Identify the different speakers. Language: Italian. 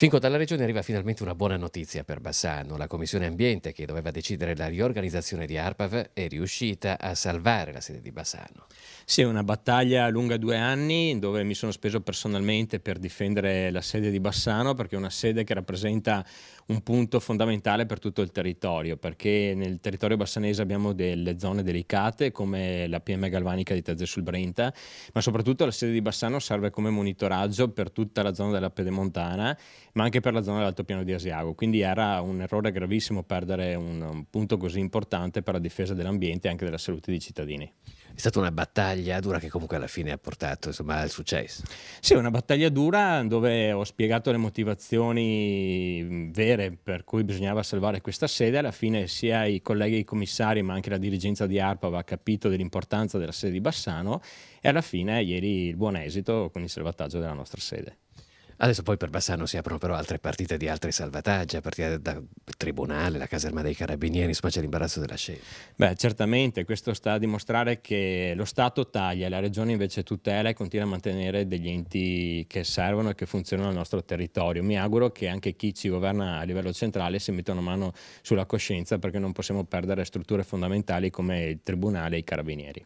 Speaker 1: Finco, dalla Regione arriva finalmente una buona notizia per Bassano. La Commissione Ambiente, che doveva decidere la riorganizzazione di ARPAV, è riuscita a salvare la sede di Bassano.
Speaker 2: Sì, è una battaglia lunga 2 anni, dove mi sono speso personalmente per difendere la sede di Bassano, perché è una sede che rappresenta un punto fondamentale per tutto il territorio, perché nel territorio bassanese abbiamo delle zone delicate come la PM galvanica di Tezze sul Brenta, ma soprattutto la sede di Bassano serve come monitoraggio per tutta la zona della Pedemontana, ma anche per la zona dell'altopiano di Asiago. Quindi era un errore gravissimo perdere un punto così importante per la difesa dell'ambiente e anche della salute dei cittadini.
Speaker 1: È stata una battaglia dura che comunque alla fine ha portato, insomma, al successo.
Speaker 2: Sì, è una battaglia dura dove ho spiegato le motivazioni vere per cui bisognava salvare questa sede. Alla fine sia i colleghi e i commissari, ma anche la dirigenza di ARPA aveva capito dell'importanza della sede di Bassano e alla fine ieri il buon esito con il salvataggio della nostra sede.
Speaker 1: Adesso poi per Bassano si aprono però altre partite di altri salvataggi, a partire dal Tribunale, la caserma dei Carabinieri, insomma c'è l'imbarazzo della scelta.
Speaker 2: Beh, certamente questo sta a dimostrare che lo Stato taglia, la Regione invece tutela e continua a mantenere degli enti che servono e che funzionano nel nostro territorio. Mi auguro che anche chi ci governa a livello centrale si metta una mano sulla coscienza, perché non possiamo perdere strutture fondamentali come il Tribunale e i Carabinieri.